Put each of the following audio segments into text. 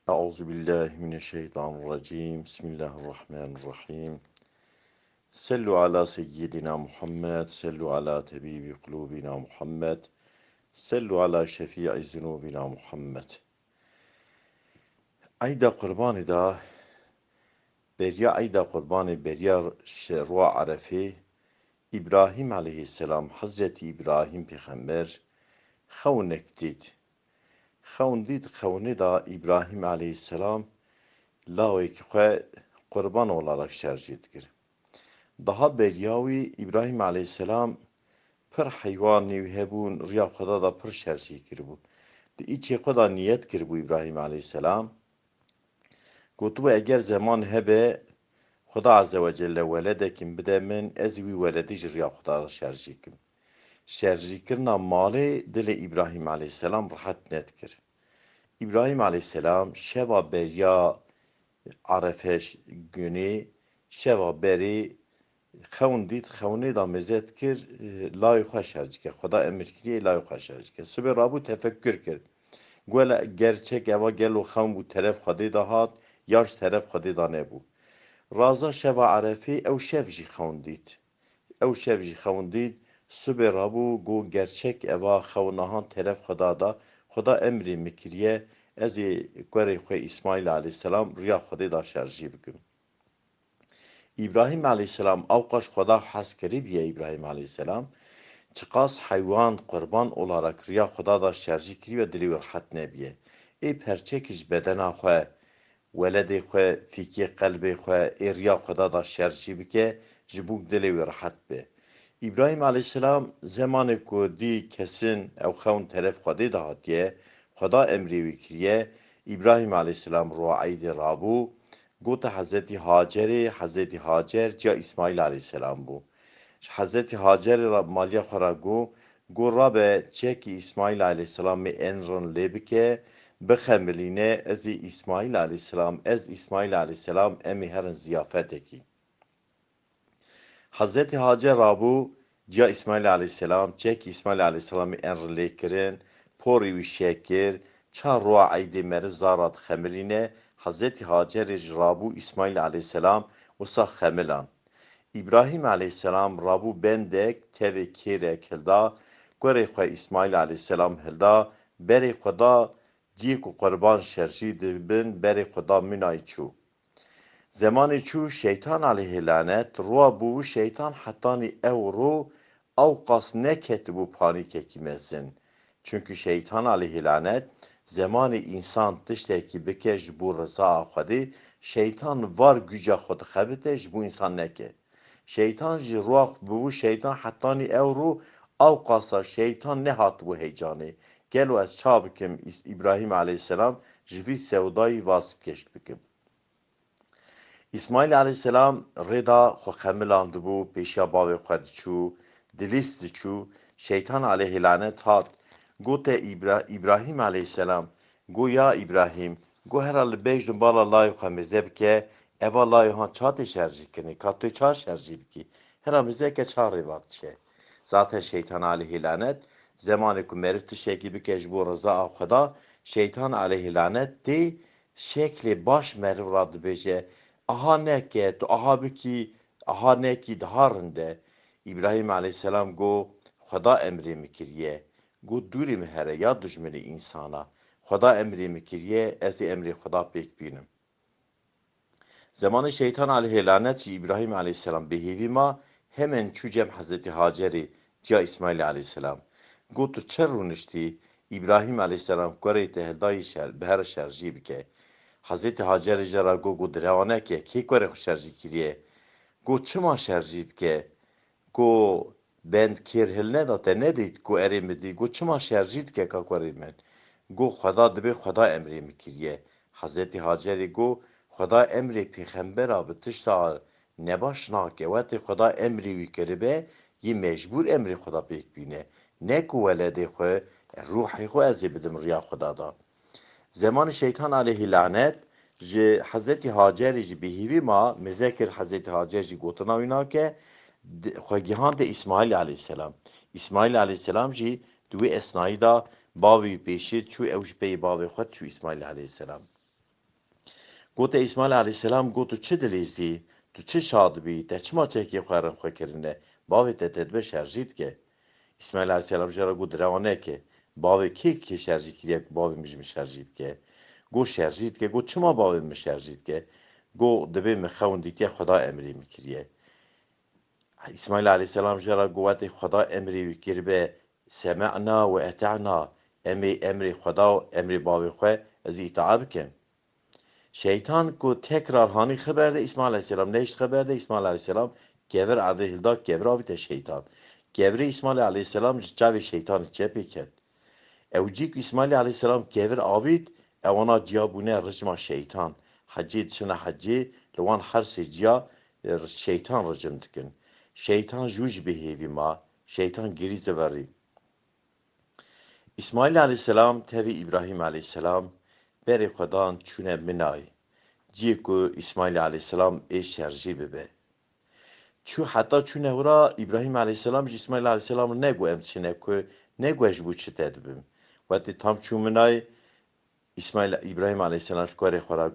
Euzubillahimineşşeytanirracim. Bismillahirrahmanirrahim. Sallu ala seyyidina Muhammed. Sallu ala tebibi kulubina Muhammed. Sallu ala şefii zunubina Muhammed. Ayda kurbanı da Berya ayda kurbanı Berya Ruha Arefe İbrahim aleyhisselam Hazreti İbrahim peygamber xewnek did. Xewni da İbrahim aleyhisselam lawekî xwe kurban olarak şercî dikir. Daha Beryawi İbrahim aleyhisselam pir heywanî hebûn rêya xwe da pir şercî kiribû. Di îçê xwe da niyet kiribû İbrahim aleyhisselam. Gotibû eger zeman hebe Xuda azze ve celle weledekî bide min ez wî weledî ji rêya xwe da şercî kim. Şercîkirina malê dilê İbrahim aleyhisselam rihet nedikir. İbrahim aleyhisselam şeva Berya Arefe günü şeva berî xewn dît xewnê da mezet kir layê xwe şercî ke. Xuda emir kiriye layê xwe şercî ke. Sibê rabû tefekkür kir. Gole gerçek eva gelo xewn bû teref Xwedê da hat ya ji teref Xwedê da nebû. Raza şeva Arefê ew şev jî xewn dît. Sibê rabû got gerçek eva xewnahan teref Xweda da Xuda emrê me kiriye ez ê kurê xwe İsmaîl aleyhisselam rêya Xwedê da şerjî bikim. İbrahim aleyhisselam awqaş Xuda hes kiribiye İbrahim aleyhisselam çıqas hayvan kurban olarak rêya Xuda da şerjî kiriye dilê wê rihet nebiye. Ê perçekî ji bedena xwe weledê xwe fîkê qelbê xwe ê rêya Xuda da şerjî bike ji bo dilê wê rihet be. İbrahim aleyhisselam zemanê ku dî kesin ew xewn teref Xwedê da hatiye Xuda emrê wî kiriye İbrahim aleyhisselam ruha eydê rabû gote Hazreti Hacer ciya İsmaîl aleyhisselam bû. Hazreti Hacerê maliya xwe ra got rabe çekî İsmaîl aleyhisselamê enrin lê bike bixemilîne ez İsmaîl aleyhisselam em ê herin ziyafetekî. Hazreti Hacer rabû ciya İsmaîl aleyhisselam çekî İsmaîl aleyhisselamê enrin lê kirin porê wî şekir ça ruha eydê meriz zara dixemilîne Hazreti Hacerê jî rabû İsmaîl aleyhisselam wisa xemilan. İbrahim aleyhisselam rabû bendek tevê kêrek hilda kurê xwe İsmaîl aleyhisselam hilda berê xwe da cî ku qurban şerjî dibin berê xwe da minayê çû. Zemanê çû şeytan aleyhî lanet ruha bû şeytan hetanî ew ro awqas neketibû panîkekî mezin. Çünkü şeytan aleyhî lanet zemanê însan tiştekî bike ji bo rizaya Xwedê şeytan var güca xwe dixebite ji bo însan neke. Şeytan jî ruha bû şeytan hetanî ew ro awqasa şeytan nehatibû heyecanê. Gelo ez ça bikim İbrahim aleyhisselam ji vî sewdayî vasip geşt bikim. İsmaîl aleyhisselam rêda xwe xemilandibû pêşiya bavê xwe diçû dilîst diçû şeytan aleyhî lanet hat gote İbrahim aleyhisselam got ya İbrahim got hera li bêj bala layê xwe meze bike eva layê han ça tê şerjî kirinê ka tu ça şerjî bikî hera mezeke ça rêva diçe. Zaten şeytan aleyhî lanet zemanê ku meriv tiştekî bike ji bo rizaya xwe da şeytan aleyhî lanet tê şeklê baş meriv ra dibêje aha neke tu aha bikî aha nekî daha rinde. İbrahim aleyhisselam got Xuda emrê me kiriye got dûrê me here ya dijminê însana Xuda emrê me kiriye ez ê emrê Xuda pêk bînim. Zemanê şeytan aleyhî lanet jî İbrahim aleyhisselam bêhêvî ma hemen çû cem Hazreti Hacerê ciya İsmaîl aleyhisselam got tu çi rûniştî İbrahim aleyhisselam kurê te hildayî bi here şerjî bike. Hazreti Hacerê jî ra got dirêwaneke kê kurê xwe şerjî kiriye got çima şerjî dike got bend kêr hil neda te nedît got erê me dî got çima şerjî dike ka kurê min got Xuda dibe Xuda emrê me kiriye. Hazreti Hacerê got Xuda emrê pêxembera bi tişta nebaş nake wetê Xuda emrê wî kiribe yê mecbûr emrê Xuda pêk bîne ne ku weledê xwe ruhê xwe ez ê bidim rêya Xuda da. Zemanê şeytan aleyhî lanet ji Hazreti Hacerê jî bêhêvî ma mezekir Hazreti Hacer jî gotina wî nake xwe gihand İsmaîl aleyhisselam. İsmaîl aleyhisselam jî di wê esnayî da bavê wî pêşî çû ew ji peyê bavê xwe çû İsmaîl aleyhisselam. گوت اسماعیل علیه السلام گوت تو چه دلیزی تو چه شاد بی ده چما چکی خوارن خو کرنه باوی تدبه شرجید که اسماعیل علیه السلام جرا گو درانه که باوی کی شرجی کریه باوی مجم شرجید که گو شرجید که گو چما باوی مشرجید که گو دبی مخوندی که خدا امری میکریه اسماعیل علیه السلام جرا گوات خدا امری وکر به سمعنا و اطعنا امری خدا و امری باوی خو از اطاعت کن şeytan ku tekrar hani haberde İsmail Aleyhisselam ne iş haberde İsmail Aleyhisselam gever adı hilda gever avite şeytan. Gevri İsmail Aleyhisselam cavi şeytan cepiket. Evcik İsmail Aleyhisselam gever avit evana ciyabune rıcma şeytan. Hacı dışına hacı levan her seciya şeytan rıcım dikin. Şeytan juj behevi ma. Şeytan geri zeveri. İsmail Aleyhisselam tevi İbrahim Aleyhisselam beri Xudan çune minay. جی کو اسماعیل علیه السلام ای شرجی ببه چو حتی چو نهورا ابراهیم علیه السلام جی اسماعیل علیه السلام نگو امچینه که نگو اجبو چه تدبیم وقتی تام چو منای اسماعیل ابراهیم علیه السلام شکاری خورا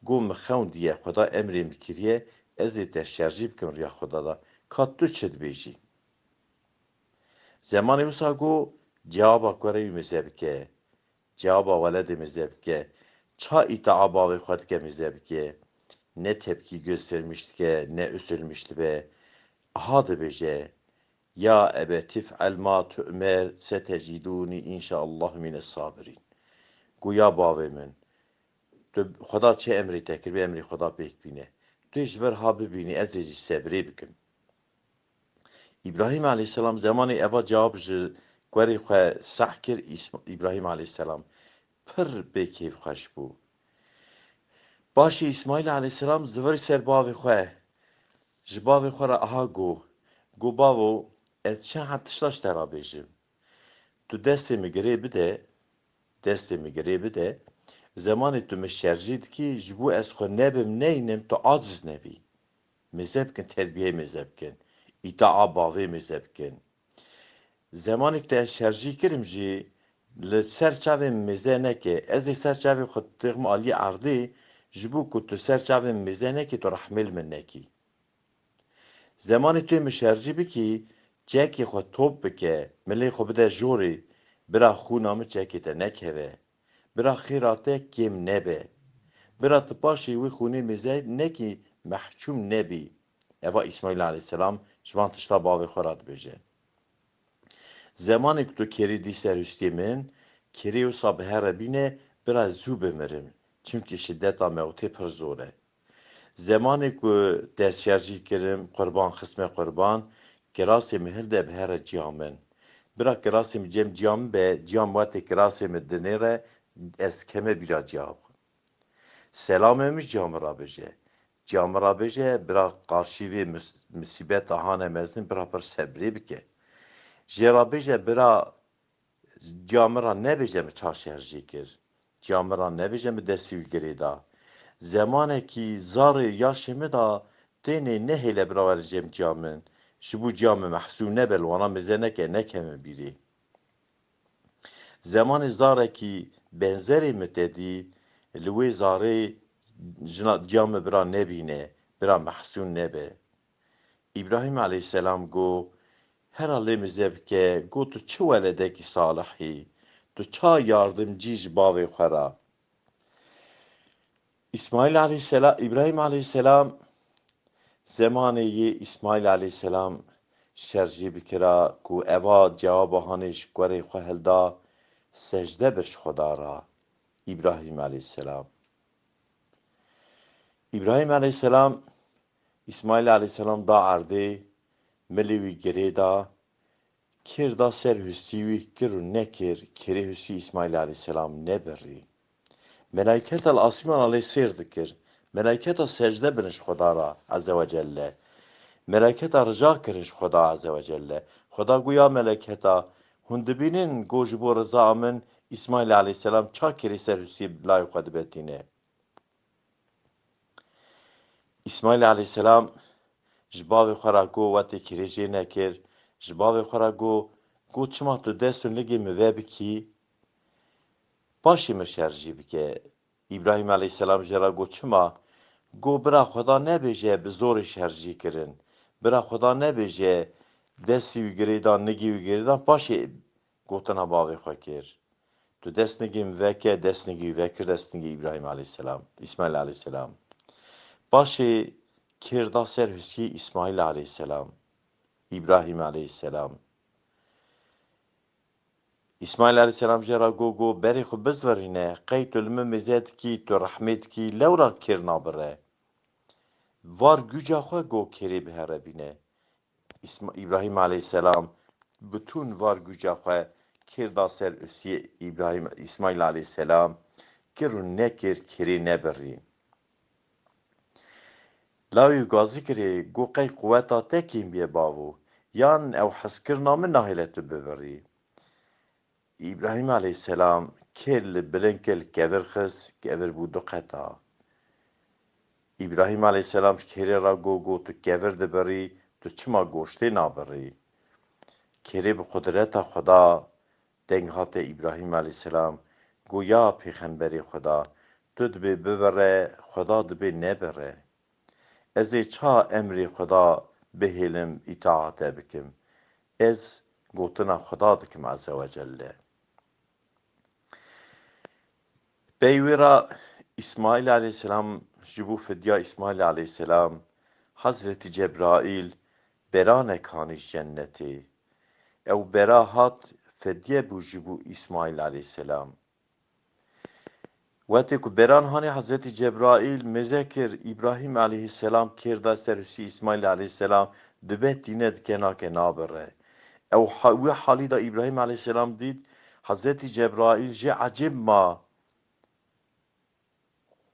گو مخون دیه خدا امری میکریه ازی تر شرجی بکن ریا خدا دا کات تو چه دبیجی زمانی وسا گو جوابا کوری مزیب که جوابا ولد مزیب که ça itaaba ve xwedkemîze bike ne tepki göstermişti ne üzülmüştü be aha dibêje ya ebe tif'el ma tu'mer setecidûnî inşaallah mine sabirin goya bavê min tu xweda çê emrê te kir bê emrê xweda pêk bîne tu ji ber ha bibînî ez ê jî sebrê bikim İbrahim aleyhisselam zamanê eva cewab ji gwerê xwe seh kir İbrahim aleyhisselam pir bêkêfxweş bû باشی اسماعیل علیه السلام زوری سر باوی خواه ji bavê xwe re aha got bavo ez çend hem tiştaş te rabêjim tu destê min girê bide zemanê tu min şerjî dikî ji bo ez xwe nebim neynim tu aciz nebî mêze bikin terbiyeyê mêze bikin îtaa bavê mêze bikin zemanê ku te ez şerjî kirim jî li ser çavê min mêze neke ez ê ser çavê xwe tixim aliyê erdê ji bo ku tu ser çavê min mêze nekî tu rehmêl min nekî zemanê tu yê min şerjî bikî çekê xwe top bike milê xwe bide jorê bira xûna min çekê te nekeve bira xêra te kêm nebe bira tu paşê wê xûnê mêze nekî mehçûm nebî eva İsmaîl aleyhisselam ji van tişta bavê xwe re dibêje zemanê ku tu kerî dî ser hûstiyê min kerê wisa bi here bîne bira zû bimirim çünkü şiddeta mewtê pir zor e zemanê ku destşerjî kirim qurban xisme qurban kirasê min hilde bi here ciya min bira kirasê min cem ciya min be ciya min watê kirasê min dinê re ez keme bîra ciya bikim selamê min ciya min rabêje ciya min rabêje bira qarşî vê musîbeta hane mezin bira pir sebrê bike jê rabêje bira ciya min ra nebêje min ça şerjî kir ciya min ra nebêje min destî wî girê da zemanekî zarê yaşê me da tenê nehêle bira were cem ciya min ji bo ciya min mehsû nebe li wana mêze neke nekeme bîrê zemanê zarekî benzerê min te dî li wê zarê ciya min bira nebîne bira mehsûn nebe İbrahim aleyhisselam got hera lê mêze bike got tu çi weledekî salihî tu ça yardımcî ji bavê xwe re İbrahim aleyhisselam zemanê yê İsmaîl aleyhisselam şerjî bikira ku eva cewaba hanê ji gwerê xwe hilda secde bir ji xweda re İbrahim aleyhisselam İbrahim aleyhisselam İsmaîl aleyhisselam da erdê milê wî girê da kir da ser hûstî wî kir û nekir kerê hûstî İsmaîl aleyhisselam nebirî Meleketa asîman alê sêr dikir meleketa secde birin ji xweda re ezze ve celle meleketa rija kirin ji xweda ezze ve celle xweda goya meleketa hûn dibînin got ji bo riza min İsmaîl aleyhisselam ça kerê ser hûstî bilayê xwe dibetîne İsmaîl aleyhisselam ji bavê xwe re got wetê kerê jê nekir ji bavê xwe re got çima tu dest û ligê min vebikî paşê min şerjî bike İbrahim aleyhisselam jera go çima go bira Xweda nebêje bi zorê şerjî kirin. Bira Xweda nebêje destî wî girêdan nigî wî girêdan paşê gotina bavê xwe kir. Tu destnigî veke destnigî vekir destnigî İbrahim aleyhisselam, İsmail aleyhisselam. Paşê kirda ser Hüsî İsmail aleyhisselam, İbrahim aleyhisselam. İsmail aleyhisselam jera go berê xwe bizverîne, qey tu li min mêze dikî, tu rehmê dikî, lewra kir nabire. Var güca xwe go kirê biherebîne. İbrahim aleyhisselam bütün var güca xwe kirda ser Hüsî İsmail aleyhisselam kir û nekir kirê nebirî. Lawê gazî kirê go qey quweta te kêm bê bavû yan ew hezkirina min nahêle tu bibirî. İbrahim aleyhisselam kir li bilind kir kevir xist, kevir bû du qeta. İbrahim aleyhisselam ji kerê re go tu kevir dibirî, tu çima goştê nabirî. Kerê bi qudreta Xweda deng hate İbrahim aleyhisselam go ya pêxemberê Xweda tu dibê bibire, Xweda dibê nebire. Ez ê çawa emrê Xweda bihêlim îtaate bikim. Ez gotina Xweda dikim azze ve celle. Bey wê re İsmail aleyhisselam ji bo fidya İsmail aleyhisselam Hazreti Cebraîl beranek hanî cennetê. Ew bera hat fidye bû ji bo İsmail aleyhisselam. Wetê ku beran hanî Hazreti Cebraîl mêze kir İbrahim aleyhisselam kirda ser Hüsî İsmail aleyhisselam dibe tîne dike nake nabire. Ew wê halî da İbrahim aleyhisselam dît Hazreti Cebraîl jê ecêb ma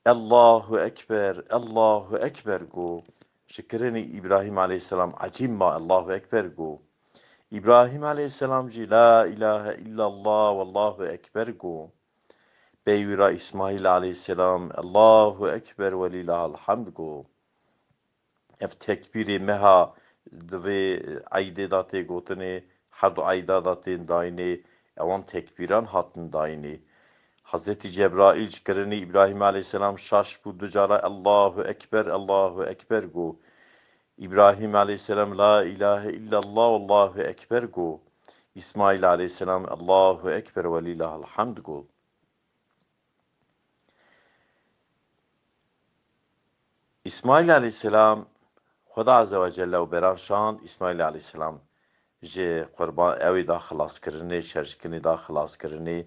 Allahu Ekber, Allahu Ekber go. Ji kirinê İbrahim aleyhisselam ecêb ma Allahu Ekber go. İbrahim aleyhisselam jî la ilahe illallah wallahu ekber go. Bey wî re İsmail aleyhisselam Allahu Ekber ve lillahil hamd go. Ev tekbîrê meha divê eydê da tê gotinê, her du eyda da tên dayînê, ewan tekbîran hatin dayînê. Hazreti Cebraîl ji kirinê İbrahim aleyhisselam şaş bû du cara Allahu Ekber, Allahu Ekber go. İbrahim aleyhisselam la ilahe illallah wallahu ekber go. İsmail aleyhisselam Allahu Ekber ve lillahil hamd go. İsmail aleyhisselam Xweda azze ve celle û beran şand İsmail aleyhisselam ji qurban evê da xilaskirinê, şerjkirinê da xilaskirinê.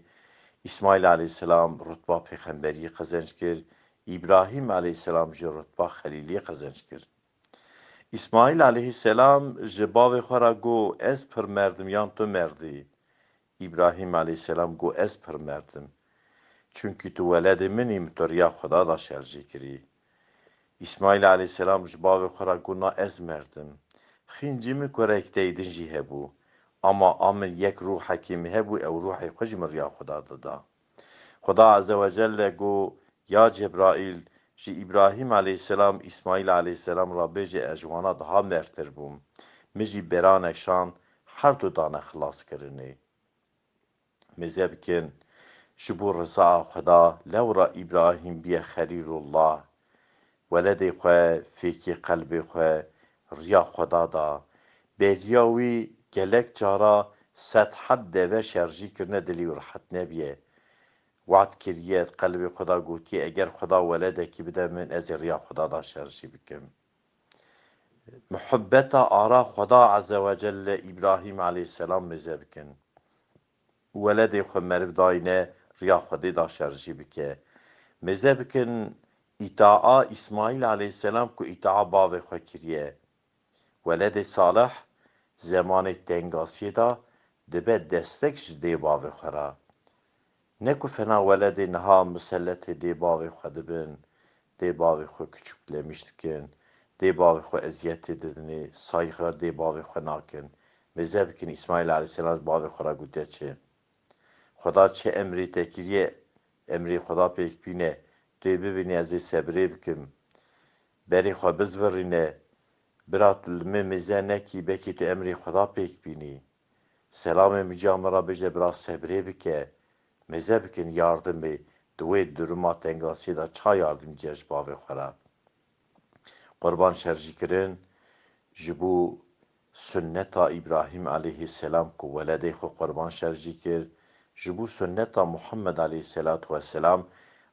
İsmail aleyhisselam rutba pêxemberî qezenc kir. İbrahim aleyhisselam ji rutba xelîlî qezenc kir. İsmail aleyhisselam ji bavê xwe re got ez pir merdim yan tu merdî. İbrahim aleyhisselam got ez pir merdim. Çünkü tu weledê min î min tu riya Xweda da şerjî kirî. İsmail aleyhisselam ji bavê xwe re got na ez merdim. Xîncî min kurek deydin jî hebû. Ama min yek ruhekî min hebû ew ruhê xwe ji min riya Xweda dida. Xweda azze ve celle got ya Cebraîl ji İbrahim aleyhisselam İsmail aleyhisselam ra bêje ez ji wana daha mertir bûm. Min jî beranek şand her du dane xilas kirinê. Mêze bikin ji bo rizaya Xweda lewra İbrahim biye Xelîlullah. Weledê xwe fêkî qelbê xwe riya Xweda da. Bêriya wî gelek cara sed heb deve şerjî kirine dilî wî rehet nebiye. Wad kiriye qelbê Xweda gotiye eger Xweda weledekî bide min ez ê riya Xweda da şerjî bikim. Muhibbeta ara Xweda azze ve celle İbrahim aleyhisselam mêze bikin. Weledê xwe meriv dayîne riya Xwedê da şerjî bike. Mêze bikin îtaa İsmail aleyhisselam ku îtaa bavê xwe kiriye. Weledê salih zemanê tengasiyê da dibe destek ji dê bavê xwe re. Ne ku fena weledê niha miselletê dê bavê xwe dibin, dê bavê xwe küçüklemiş dikin, dê bavê xwe eziyetê didinê, saygı dê bavê xwe nakin. Mêze bikin İsmail aleyhisselam ji bavê xwe re gotiye çi? Xweda çi emrê te kiriye, emrê Xweda pêk bîne, tu ê bibînî ez ê sebrê bikim. Berê xwe bizvirîne, bira tu li min mêze nekî, bekî tu emrê Xweda pêk bînî. Selamê mica min ra bêje bira sebrê bike. Mêze bikin yardımê, دوی درما تنگاسی دا ça yardımcıya ji bavê xwe re. Qurban şerjîkirin ji bo sünneta İbrahim aleyhisselam ku weledê xwe qurban şerjî kir, ji bo sünneta Muhammed aleyhisselatu vesselam,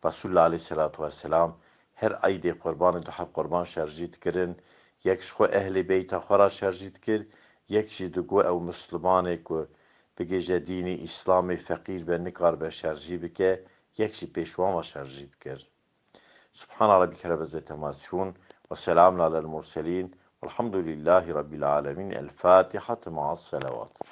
Resulullah aleyhisselatu vesselam her eydê qurbanê diheb qurban şerjî dikirin, yek ji xwe ehlê beyta xwe re şerjî dikir, yek jî digot ew mislimanê ku bigêje dînê İslamê feqîr be nikaribe şerjî bike, yek jî pêşwan ve şerjî dikir. Subhana rabbike rabbil izzeti amma yasifun ve selamun alel murselin velhamdülillahi rabbil alemin. El Fatiha ma'as salavat.